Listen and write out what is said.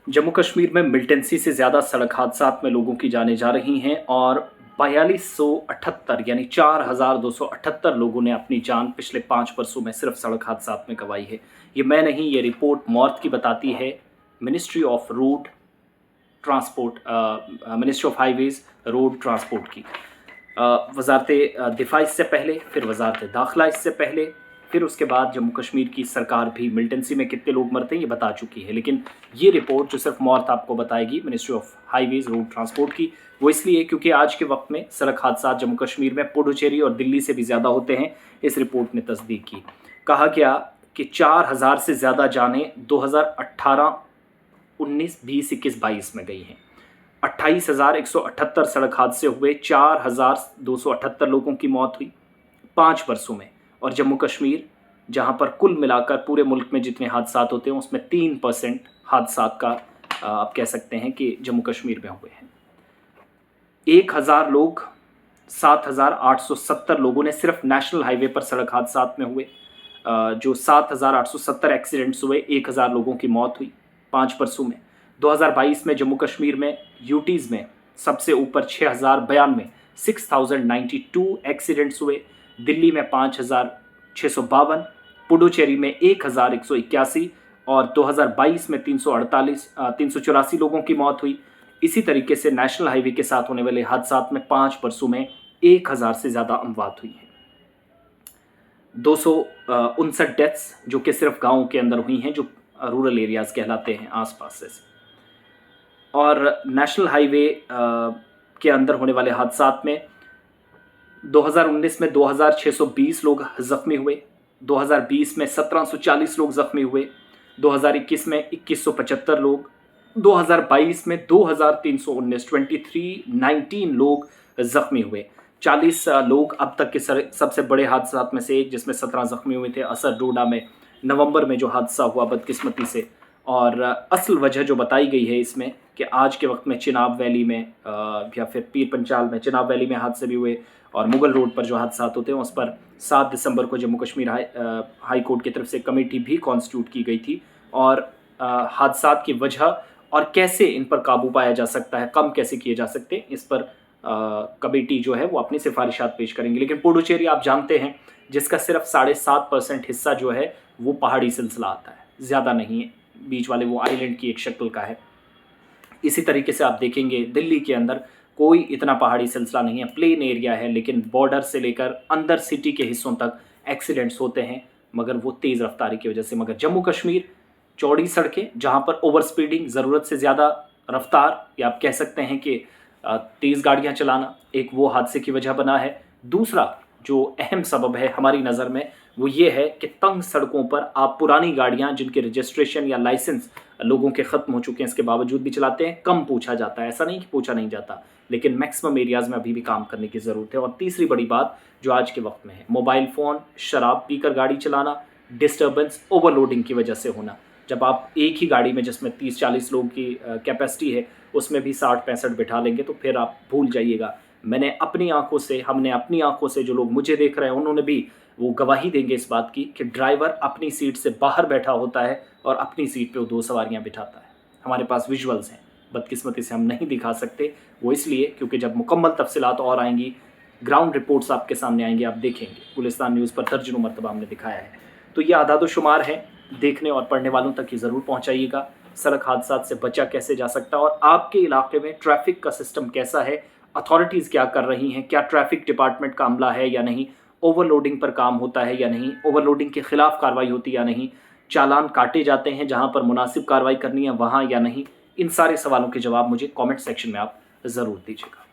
जम्मू कश्मीर में मिलिटेंसी से ज़्यादा सड़क हादसात में लोगों की जानें जा रही हैं और 4278 यानी 4278 लोगों ने अपनी जान पिछले 5 वर्षों में सिर्फ सड़क हादसात में गंवाई है। ये मैं नहीं, ये रिपोर्ट मौत की बताती है ministry of road transport, ministry of highways road transport की। वजारत दिफा इससे पहले, फिर वजारत दाखिला इससे पहले, फिर उसके बाद जम्मू कश्मीर की सरकार भी मिलिटेंसी में कितने लोग मरते हैं ये बता चुकी है। लेकिन ये रिपोर्ट जो सिर्फ मौत आपको बताएगी ministry of highways road transport की, वो इसलिए क्योंकि आज के वक्त में सड़क हादसा जम्मू कश्मीर में पुडुचेरी और दिल्ली से भी ज़्यादा होते हैं। इस रिपोर्ट ने तस्दीक की। कहा गया कि 4000 से ज़्यादा जानें 2018, 19, 20, 21, 22 में गई हैं। 28,178 सड़क हादसे हुए, 4,278 लोगों की मौत हुई 5 वर्षों में। और जम्मू कश्मीर, जहां पर कुल मिलाकर पूरे मुल्क में जितने हादसा होते हैं उसमें 3% हादसा का आप कह सकते हैं कि जम्मू कश्मीर में हुए हैं। 1000 लोग, 7,870 लोगों ने सिर्फ नेशनल हाईवे पर सड़क हादसा में हुए। जो 7,870 एक्सीडेंट्स हुए, 1000 लोगों की मौत हुई 5 वर्षों में। 2022 में जम्मू कश्मीर में यूटीज़ में सबसे ऊपर 6,092 6,092 एक्सीडेंट्स हुए। दिल्ली में 5,652, पुडुचेरी में 1,181 और 2022 में 384 लोगों की मौत हुई। इसी तरीके से नेशनल हाईवे के साथ होने वाले हादसात में 5 वर्षों में 1000 से ज़्यादा अमवात हुई हैं। 259 डेथ्स जो कि सिर्फ गाँव के अंदर हुई हैं, जो रूरल एरियाज़ कहलाते हैं आसपास से। और नेशनल हाईवे के अंदर होने वाले हादसात में 2019 में 2,620 लोग ज़ख्मी हुए, 2020 में 1,740 लोग ज़ख्मी हुए, 2021 में 2,175 लोग, 2022 में 2,319 लोग ज़ख्मी हुए। 40 लोग अब तक के सबसे बड़े हादसात में से एक, जिसमें 17 ज़ख्मी हुए थे असर डोडा में नवंबर में जो हादसा हुआ बदकिस्मती से। और असल वजह जो बताई गई है इसमें कि आज के वक्त में चिनाब वैली में या फिर पीर पंचाल में, चिनाब वैली में हादसे भी हुए और मुगल रोड पर जो हादसा होते हैं उस पर 7 दिसंबर को जम्मू कश्मीर हाई कोर्ट की तरफ से कमेटी भी कॉन्स्टिट्यूट की गई थी। और हादसा की वजह और कैसे इन पर काबू पाया जा सकता है, कम कैसे किए जा सकते हैं, इस पर कमेटी जो है वो अपनी सिफारिशात पेश करेंगी। लेकिन पुडुचेरी आप जानते हैं, जिसका सिर्फ 7.5% हिस्सा जो है वो पहाड़ी सिलसिला आता है, ज़्यादा नहीं है, बीच वाले वो आइलैंड की एक शक्ल का है। इसी तरीके से आप देखेंगे दिल्ली के अंदर कोई इतना पहाड़ी सिलसिला नहीं है, प्लेन एरिया है, लेकिन बॉर्डर से लेकर अंदर सिटी के हिस्सों तक एक्सीडेंट्स होते हैं, मगर वो तेज़ रफ्तारी की वजह से। मगर जम्मू कश्मीर चौड़ी सड़कें जहाँ पर ओवर स्पीडिंग, ज़रूरत से ज़्यादा रफ्तार, या आप कह सकते हैं कि तेज़ गाड़ियाँ चलाना, एक वो हादसे की वजह बना है। दूसरा जो अहम सबब है हमारी नज़र में वो ये है कि तंग सड़कों पर आप पुरानी गाड़ियां जिनके रजिस्ट्रेशन या लाइसेंस लोगों के ख़त्म हो चुके हैं इसके बावजूद भी चलाते हैं। कम पूछा जाता है, ऐसा नहीं कि पूछा नहीं जाता, लेकिन मैक्सिमम एरियाज़ में अभी भी काम करने की ज़रूरत है। और तीसरी बड़ी बात जो आज के वक्त में है, मोबाइल फ़ोन, शराब पीकर गाड़ी चलाना, डिस्टर्बेंस, ओवरलोडिंग की वजह से होना। जब आप एक ही गाड़ी में जिसमें 30-40 लोगों की कैपेसिटी है उसमें भी 60-65 बिठा लेंगे तो फिर आप भूल जाइएगा। हमने अपनी आंखों से, जो लोग मुझे देख रहे हैं उन्होंने भी वो गवाही देंगे इस बात की कि ड्राइवर अपनी सीट से बाहर बैठा होता है और अपनी सीट पे वो 2 सवारियां बिठाता है। हमारे पास विजुअल्स हैं, बदकिस्मती से हम नहीं दिखा सकते, वो इसलिए क्योंकि जब मुकम्मल तफसीलात और आएंगी, ग्राउंड रिपोर्ट्स आपके सामने आएंगी, आप देखेंगे। गुलिस्तान न्यूज़ पर दर्जनों मरतबा हमने दिखाया है। तो ये आदाद शुमार है, देखने और पढ़ने वालों तक ये ज़रूर पहुँचाइएगा। सड़क हादसा से बचा कैसे जा सकता है और आपके इलाके में ट्रैफिक का सिस्टम कैसा है, अथॉरिटीज़ क्या कर रही हैं, क्या ट्रैफिक डिपार्टमेंट का अमला है या नहीं, ओवरलोडिंग पर काम होता है या नहीं, ओवरलोडिंग के खिलाफ कार्रवाई होती है या नहीं, चालान काटे जाते हैं जहां पर मुनासिब कार्रवाई करनी है वहां या नहीं। इन सारे सवालों के जवाब मुझे कमेंट सेक्शन में आप ज़रूर दीजिएगा।